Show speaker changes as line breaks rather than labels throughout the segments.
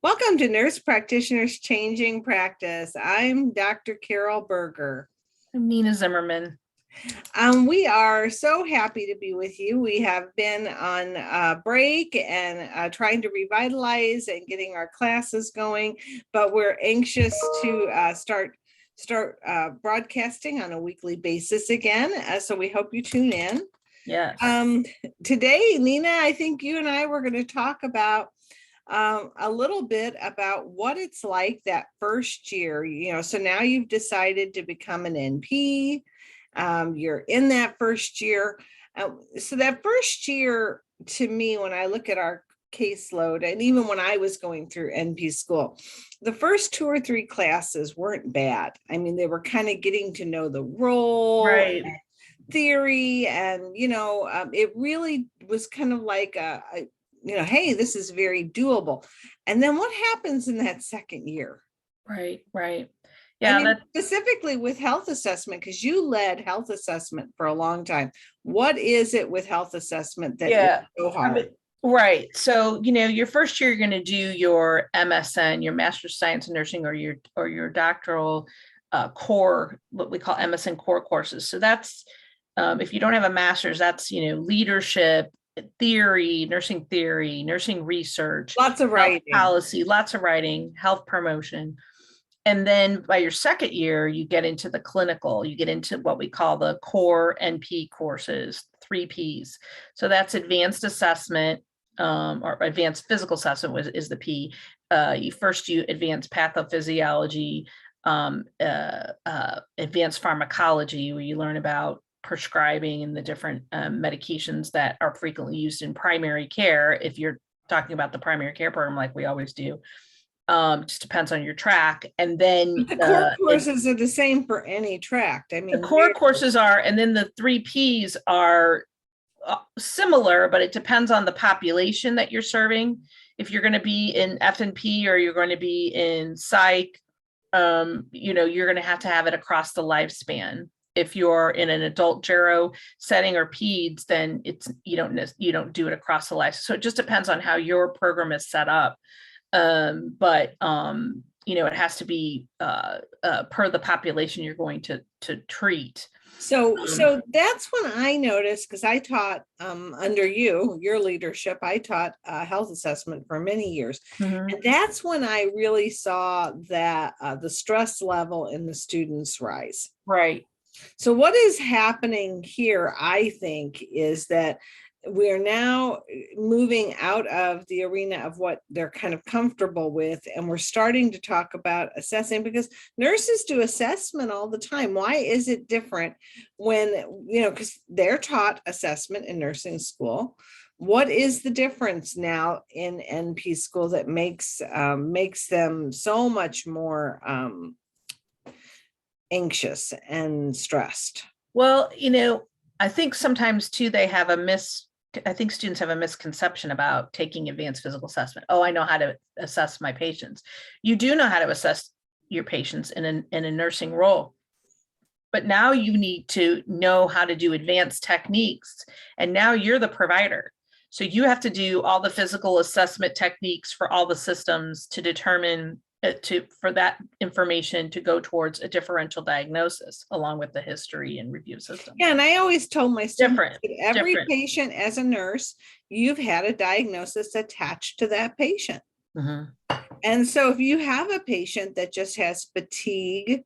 Welcome to Nurse Practitioners Changing Practice. I'm Dr. Carol Berger.
I'm Nina Zimmerman.
We are so happy to be with you. We have been on break and trying to revitalize and getting our classes going, but we're anxious to start broadcasting on a weekly basis again. So we hope you tune in.
Yes.
Today, Nina, I think you and I were going to talk about a little bit about what it's like that first year, so now you've decided to become an NP. You're in that first year. So that first year, to me, when I look at our caseload, and even when I was going through NP school, the first 2 or 3 classes weren't bad. I mean, they were kind of getting to know the role,
right.
Theory, and it really was kind of like hey, this is very doable. And then what happens in that second year?
Right.
Yeah, I mean, specifically with health assessment, because you led health assessment for a long time. What is it with health assessment that is so hard?
Right. So, your first year, you're going to do your MSN, your Master's of Science in Nursing, or your doctoral core, what we call MSN core courses. So that's, if you don't have a master's, that's, leadership, theory, nursing research,
lots of writing,
policy, lots of writing, health promotion. And then by your second year, you get into the clinical, you get into what we call the core NP courses, 3 Ps. So that's advanced assessment, or advanced physical assessment is the P. You advanced pathophysiology, advanced pharmacology, where you learn about prescribing and the different medications that are frequently used in primary care. If you're talking about the primary care program, like we always do, just depends on your track. And then
the core courses are the same for any track. I mean,
the core courses are, and then the 3 Ps are similar, but it depends on the population that you're serving. If you're going to be in F&P or you're going to be in psych, you're going to have it across the lifespan. If you're in an adult gero setting or peds, then you don't do it across the life. So it just depends on how your program is set up. But it has to be per the population you're going to treat.
So that's when I noticed, because I taught under your leadership, I taught health assessment for many years. Mm-hmm. And that's when I really saw that the stress level in the students rise.
Right.
So what is happening here, I think, is that we are now moving out of the arena of what they're kind of comfortable with, and we're starting to talk about assessing, because nurses do assessment all the time. Why is it different when, because they're taught assessment in nursing school? What is the difference now in NP school that makes them so much more anxious and stressed?
Well, I think sometimes too, I think students have a misconception about taking advanced physical assessment. Oh, I know how to assess my patients. You do know how to assess your patients in a nursing role, but now you need to know how to do advanced techniques. And now you're the provider. So you have to do all the physical assessment techniques for all the systems to determine for that information to go towards a differential diagnosis, along with the history and review system.
Yeah, and I always told my students that every patient, as a nurse, you've had a diagnosis attached to that patient. Mm-hmm. And so if you have a patient that just has fatigue,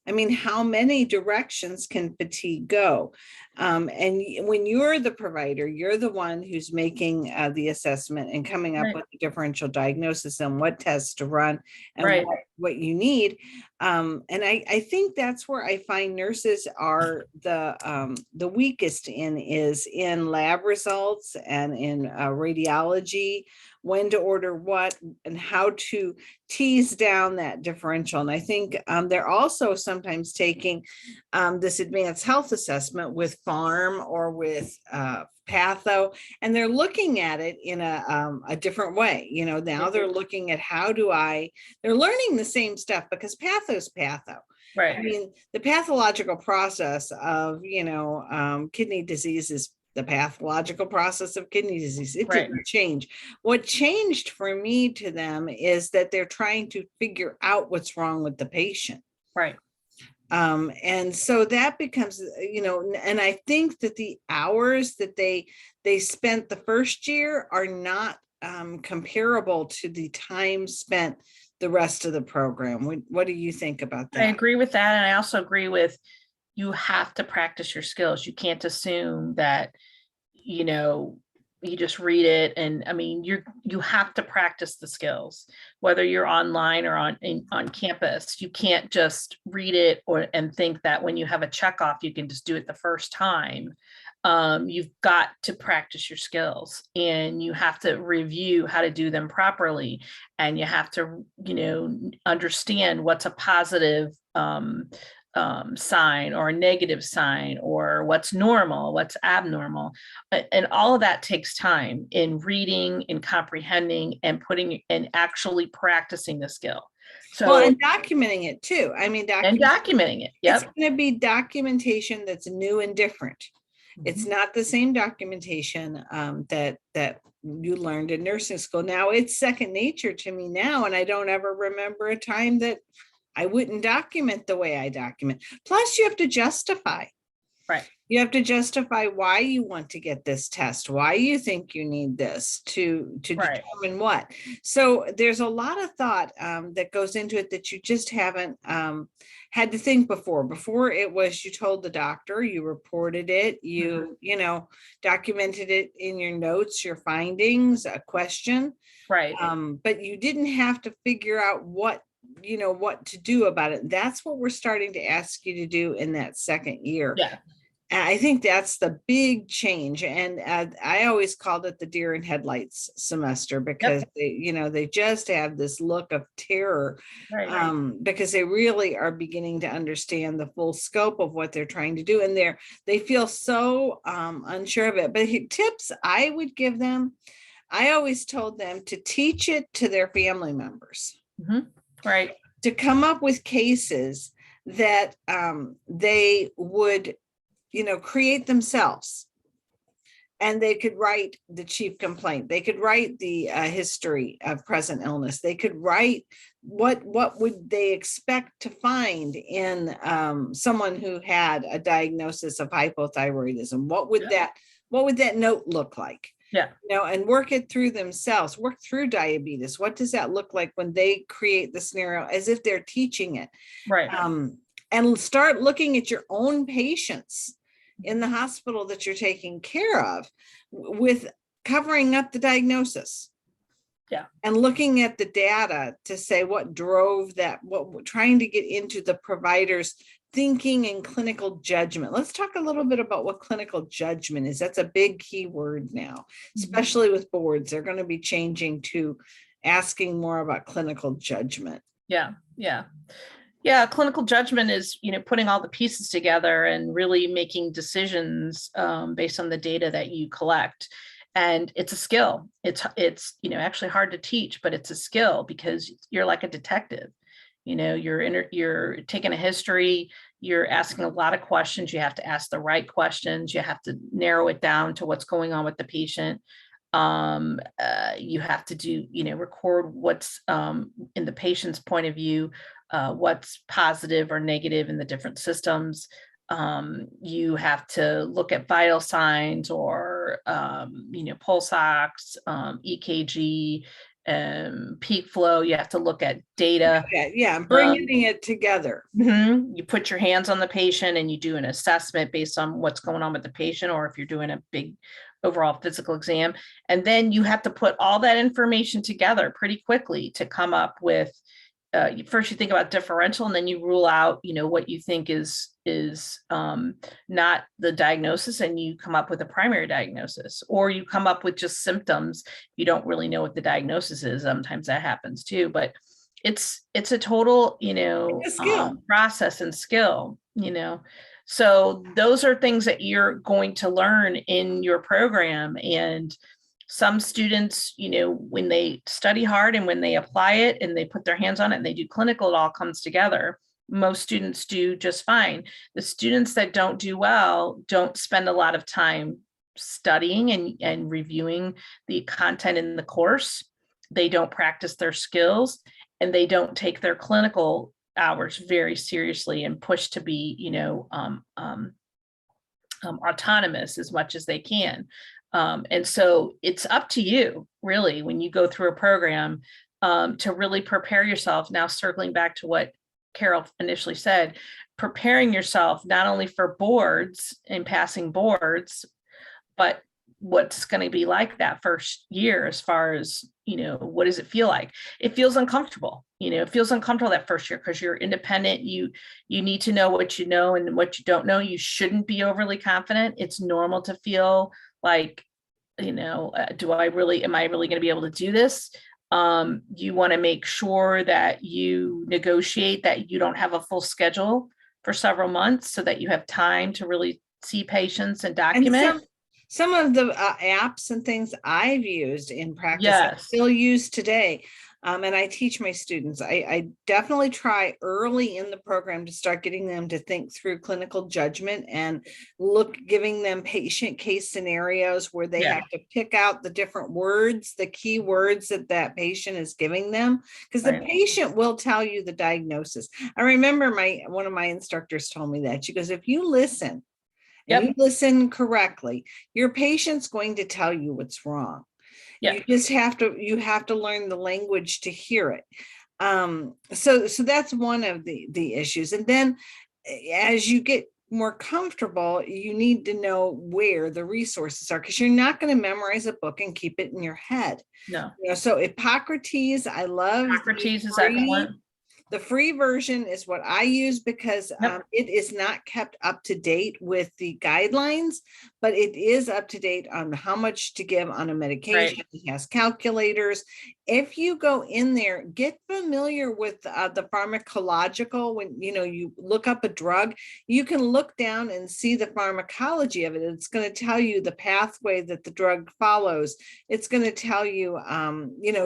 I mean, how many directions can fatigue go? And when you're the provider, you're the one who's making the assessment and coming up with the differential diagnosis and what tests to run and what you need. And I think that's where I find nurses are the weakest is in lab results and in radiology, when to order what and how to tease down that differential. And I think they're also sometimes taking this advanced health assessment with Pharm or with Patho, and they're looking at it in a different way. Now they're looking at they're learning the same stuff, because Patho's Patho. Right. I mean, the pathological process of, kidney disease is the pathological process of kidney disease. It
Right.
didn't change. What changed for me to them is that they're trying to figure out what's wrong with the patient.
Right.
And so that becomes, and I think that the hours that they spent the first year are not comparable to the time spent the rest of the program. What do you think about that?
I agree with that. And I also agree with, you have to practice your skills. You can't assume that, you just read it. And I mean, you have to practice the skills, whether you're online or on campus. You can't just read it and think that when you have a checkoff, you can just do it the first time. You've got to practice your skills, and you have to review how to do them properly. And you have to, understand what's a positive sign or a negative sign, or what's normal, what's abnormal. And all of that takes time in reading and comprehending and putting and actually practicing the skill. So,
and documenting it too. I mean,
documenting it. Yep.
It's going to be documentation that's new and different. It's not the same documentation that you learned in nursing school. Now it's second nature to me now, and I don't ever remember a time that I wouldn't document the way I document. Plus, you have to justify.
Right.
You have to justify why you want to get this test, why you think you need this to determine what. So there's a lot of thought that goes into it that you just haven't had to think before. Before it was, you told the doctor, you reported it, you documented it in your notes, your findings, a question.
Right.
But you didn't have to figure out what to do about it. That's what we're starting to ask you to do in that second year.
Yeah.
And I think that's the big change. And I always called it the deer in headlights semester, because they just have this look of terror, because they really are beginning to understand the full scope of what they're trying to do. And they feel so unsure of it. But tips I would give them, I always told them to teach it to their family members.
Mm-hmm. Right.
To come up with cases that they would, create themselves. And they could write the chief complaint. They could write the history of present illness. They could write what would they expect to find in someone who had a diagnosis of hypothyroidism. What would that note look like?
Yeah.
And work it through themselves, work through diabetes. What does that look like when they create the scenario as if they're teaching it?
Right.
And start looking at your own patients in the hospital that you're taking care of, with covering up the diagnosis.
Yeah.
And looking at the data to say what drove that, trying to get into the provider's thinking and clinical judgment. Let's talk a little bit about what clinical judgment is. That's a big key word now, especially with boards. They're going to be changing to asking more about clinical judgment.
Yeah. Yeah. Yeah. Clinical judgment is, putting all the pieces together and really making decisions based on the data that you collect. And it's a skill. It's actually hard to teach, but it's a skill, because you're like a detective. You're taking a history, you're asking a lot of questions. You have to ask the right questions. You have to narrow it down to what's going on with the patient. You have to do, record what's in the patient's point of view, what's positive or negative in the different systems. You have to look at vital signs, or, pulse ox, EKG, peak flow. You have to look at data.
Bringing it together.
You put your hands on the patient and you do an assessment based on what's going on with the patient, or if you're doing a big overall physical exam. And then you have to put all that information together pretty quickly to come up with, first you think about differential, and then you rule out, what you think is not the diagnosis, and you come up with a primary diagnosis, or you come up with just symptoms. You don't really know what the diagnosis is. Sometimes that happens too, but it's a total, process and skill, So those are things that you're going to learn in your program. And some students, when they study hard and when they apply it and they put their hands on it and they do clinical, it all comes together. Most students do just fine. The students that don't do well don't spend a lot of time studying and reviewing the content in the course. They don't practice their skills, and they don't take their clinical hours very seriously and push to be, autonomous as much as they can. And so it's up to you, really, when you go through a program, to really prepare yourself. Now, circling back to what Carol initially said, preparing yourself not only for boards and passing boards, but what's going to be like that first year, as far as, what does it feel like? It feels uncomfortable. It feels uncomfortable that first year because you're independent. You need to know what you know and what you don't know. You shouldn't be overly confident. It's normal to feel like, am I really going to be able to do this? You want to make sure that you negotiate that you don't have a full schedule for several months so that you have time to really see patients and document.
And some of the apps and things I've used in practice,
yes,
I still use today. And I teach my students. I definitely try early in the program to start getting them to think through clinical judgment and giving them patient case scenarios where they have to pick out the different words, the key words that patient is giving them, because the patient will tell you the diagnosis. I remember one of my instructors told me that. She goes, if you listen, and you listen correctly, your patient's going to tell you what's wrong. You just have to learn the language to hear it. So that's one of the issues. And then as you get more comfortable, you need to know where the resources are, because you're not going to memorize a book and keep it in your head.
No.
So Hippocrates, I love.
Hippocrates is excellent.
The free version is what I use because it is not kept up to date with the guidelines, but it is up to date on how much to give on a medication. It has calculators. If you go in there, get familiar with the pharmacological. When you look up a drug, you can look down and see the pharmacology of it. It's going to tell you the pathway that the drug follows. It's going to tell you,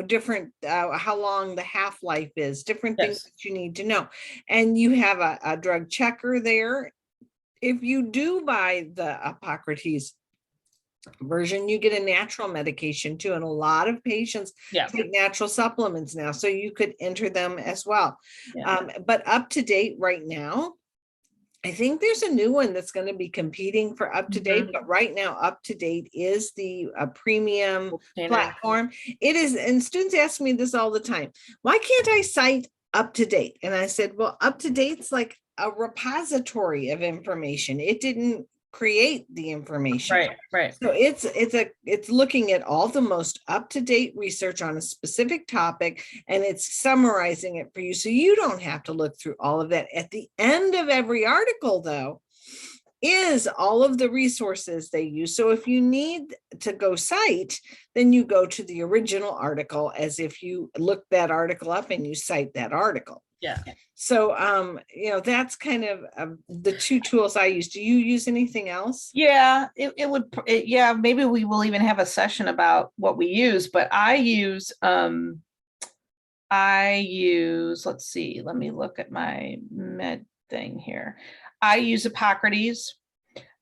different how long the half-life is, different things that you need to know. And you have a drug checker there. If you do buy the Hippocrates version, you get a natural medication too, and a lot of patients take natural supplements now, so you could enter them as well. But up to date right now, I think there's a new one that's going to be competing for up to date, but right now up to date is the premium platform. It is, and students ask me this all the time, why can't I cite up to date? And I said, well, up to date's like a repository of information. It didn't create the information.
Right.
So it's looking at all the most up-to-date research on a specific topic, and it's summarizing it for you, so you don't have to look through all of that. At the end of every article, though, is all of the resources they use. So if you need to go cite, then you go to the original article as if you look that article up and you cite that article. So, that's kind of the two tools I use. Do you use anything else?
Yeah, maybe we will even have a session about what we use, but I use, let's see, let me look at my med thing here. I use Hippocrates.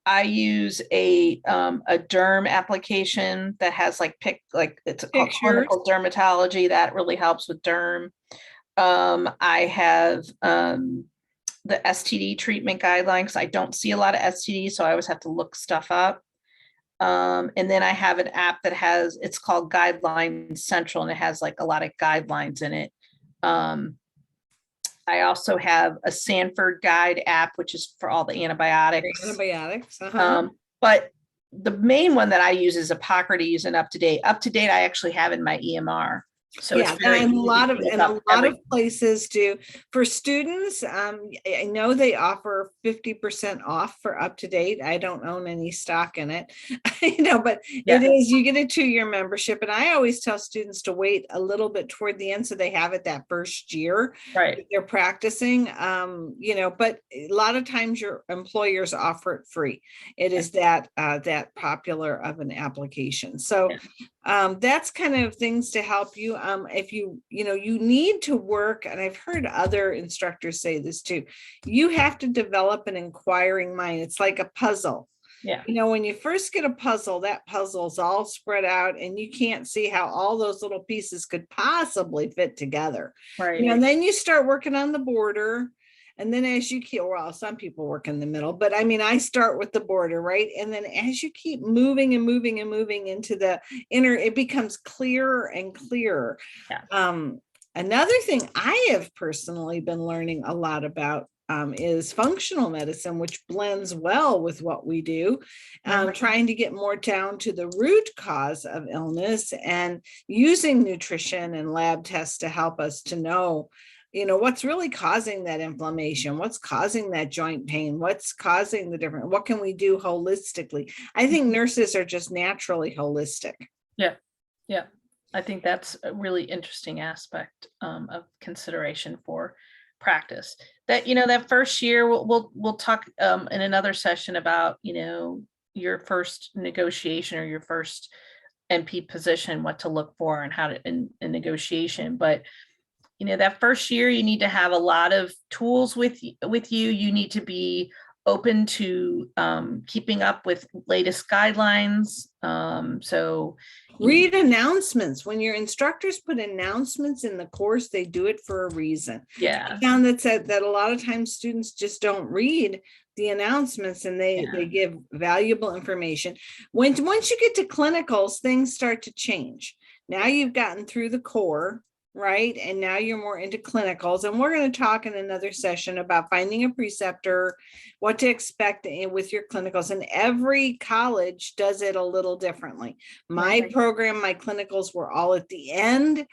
I use a derm application that has it's called clinical dermatology. That really helps with derm. I have the STD treatment guidelines. I don't see a lot of STDs, so I always have to look stuff up. And then I have an app it's called Guideline Central, and it has a lot of guidelines in it. I also have a Sanford Guide app, which is for all the antibiotics. But the main one that I use is Hippocrates and Up to Date. Up to Date, I actually have in my EMR. So
and a lot of places do. For students, I know they offer 50% off for Up to Date. I don't own any stock in it, but it is, you get a 2-year membership. And I always tell students to wait a little bit toward the end so they have it that first year they're practicing, but a lot of times your employers offer it free. It is that popular of an application. So that's kind of things to help you. If you need to work, and I've heard other instructors say this too, you have to develop an inquiring mind. It's like a puzzle.
Yeah.
You know, when you first get a puzzle, that puzzle's all spread out and you can't see how all those little pieces could possibly fit together.
Right.
You know, and then you start working on the border. And then as you keep, well, some people work in the middle, but I mean, I start with the border, right? And then as you keep moving and moving and moving into the inner, it becomes clearer and clearer.
Yeah.
Another thing I have personally been learning a lot about is functional medicine, which blends well with what we do, trying to get more down to the root cause of illness and using nutrition and lab tests to help us to know, you know, what's really causing that inflammation, what's causing that joint pain, what's causing the different, what can we do holistically? I think nurses are just naturally holistic.
Yeah. Yeah. I think that's a really interesting aspect of consideration for practice. That, you know, that first year we'll talk in another session about, you know, your first negotiation or your first NP position, what to look for and how to in negotiation. But you know, that first year you need to have a lot of tools with you. You need to be open to keeping up with latest guidelines. So
read announcements. When your instructors put announcements in the course, they do it for a reason.
Yeah.
I found that a lot of times students just don't read the announcements and they give valuable information. Once you get to clinicals, things start to change. Now you've gotten through the core, right? And now you're more into clinicals. And we're going to talk in another session about finding a preceptor, what to expect with your clinicals. And every college does it a little differently. My program, my clinicals were all at the end,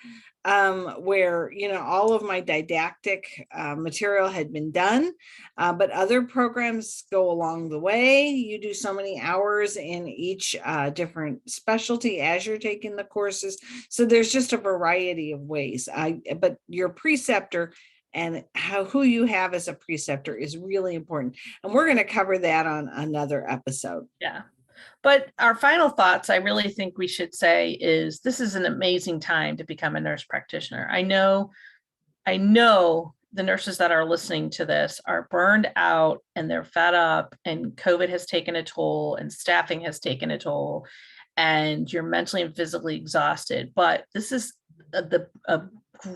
where, you know, all of my didactic material had been done, but other programs go along the way. You do so many hours in each different specialty as you're taking the courses. So there's just a variety of ways. But your preceptor and who you have as a preceptor is really important. And we're going to cover that on another episode.
Yeah. But our final thoughts, I really think we should say is this is an amazing time to become a nurse practitioner. I know the nurses that are listening to this are burned out and they're fed up, and COVID has taken a toll and staffing has taken a toll and you're mentally and physically exhausted. But this is a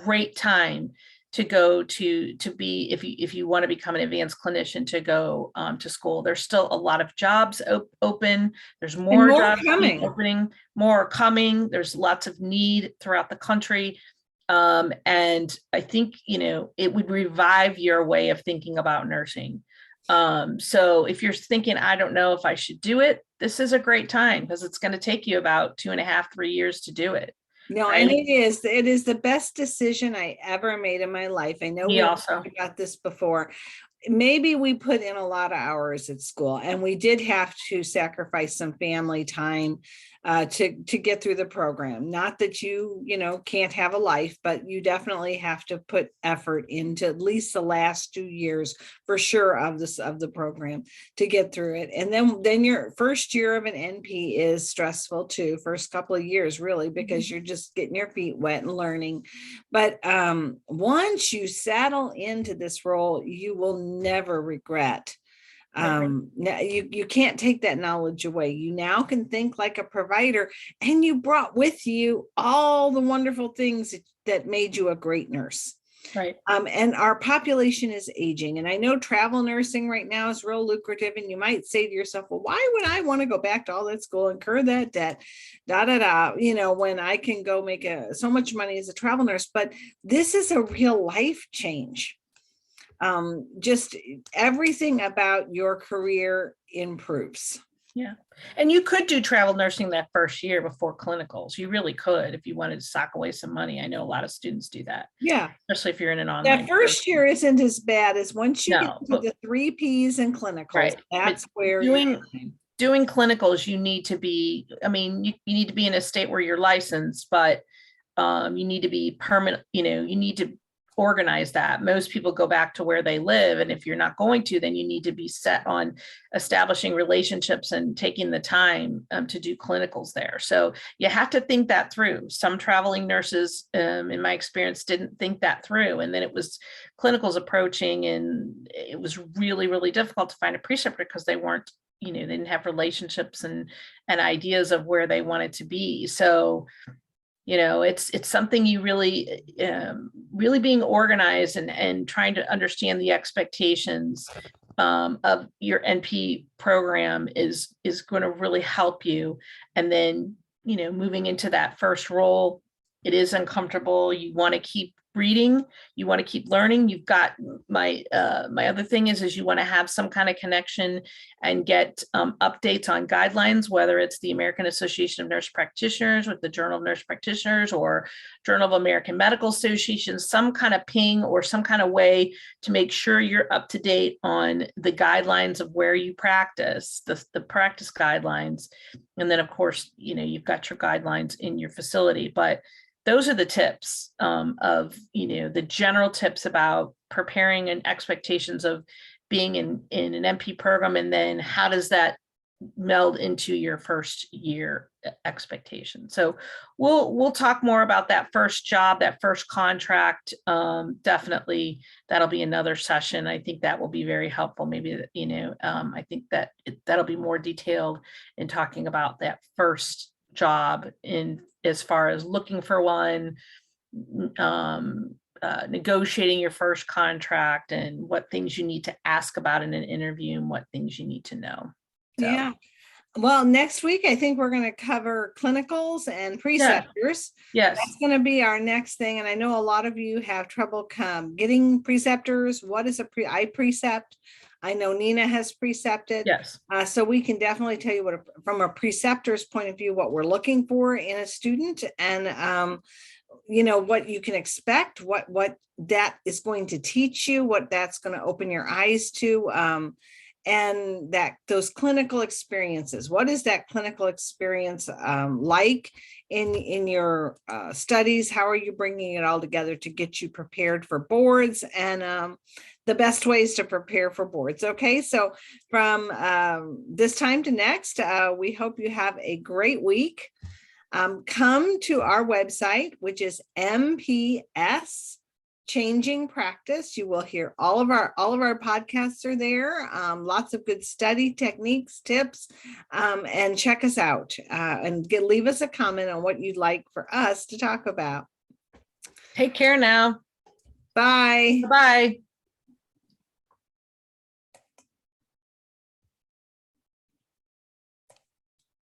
great time to go to be, if you want to become an advanced clinician, to go to school. There's still a lot of jobs open. There's more jobs opening, more coming. There's lots of need throughout the country. And I think, you know, it would revive your way of thinking about nursing. So if you're thinking, I don't know if I should do it, this is a great time because it's going to take you about 2.5, 3 years to do it.
No, right? And it is the best decision I ever made in my life. I know we talked about this before. Maybe we put in a lot of hours at school and we did have to sacrifice some family time to get through the program. Not that you know, can't have a life, but you definitely have to put effort into at least the last 2 years for sure of the program to get through it. And then your first year of an NP is stressful too, first couple of years really, because you're just getting your feet wet and learning. But once you settle into this role, you will never regret. Now you can't take that knowledge away. You now can think like a provider, and you brought with you all the wonderful things that made you a great nurse.
Right.
And our population is aging, and I know travel nursing right now is real lucrative, and you might say to yourself, well, why would I want to go back to all that school, incur that debt, you know, when I can go make so much money as a travel nurse? But this is a real life change. Just everything about your career improves.
Yeah. And you could do travel nursing that first year before clinicals. You really could if you wanted to sock away some money. I know a lot of students do that.
Yeah.
Especially if you're in an online.
That first year isn't as bad as once you get to the 3 Ps and clinicals.
Right.
That's where
doing clinicals, you need to be, I mean, you need to be in a state where you're licensed, but you need to be permanent, you know, you need to organize that. Most people go back to where they live. And if you're not going to, then you need to be set on establishing relationships and taking the time to do clinicals there. So you have to think that through. Some traveling nurses, in my experience, didn't think that through. And then it was clinicals approaching, and it was really, really difficult to find a preceptor because they weren't, they didn't have relationships and ideas of where they wanted to be. So, it's something you really, really being organized and trying to understand the expectations of your NP program is going to really help you. And then, moving into that first role, it is uncomfortable. You want to keep reading, you want to keep learning. You've got my other thing is you want to have some kind of connection and get updates on guidelines, whether it's the American Association of Nurse Practitioners with the Journal of Nurse Practitioners or Journal of American Medical Association, some kind of ping or some kind of way to make sure you're up to date on the guidelines of where you practice, the practice guidelines. And then of course, you've got your guidelines in your facility, but those are the tips of, the general tips about preparing and expectations of being in an NP program. And then how does that meld into your first year expectation? So we'll talk more about that first job, that first contract. Definitely that'll be another session. I think that will be very helpful. Maybe, I think that that'll be more detailed in talking about that first job in as far as looking for one, negotiating your first contract, and what things you need to ask about in an interview and what things you need to know. So.
Yeah. Well, next week, I think we're going to cover clinicals and preceptors.
Yes.
That's going to be our next thing. And I know a lot of you have trouble getting preceptors. What is I precept? I know Nina has precepted.
Yes.
So we can definitely tell you from a preceptor's point of view, what we're looking for in a student, and what you can expect, what that is going to teach you, what that's going to open your eyes to, and that those clinical experiences. What is that clinical experience like in your studies? How are you bringing it all together to get you prepared for boards, and the best ways to prepare for boards? Okay, so from this time to next, we hope you have a great week. Come to our website, which is MPS Changing Practice. You will hear all of our podcasts are there. Lots of good study techniques, tips, and check us out and leave us a comment on what you'd like for us to talk about.
Take care now.
Bye.
Bye.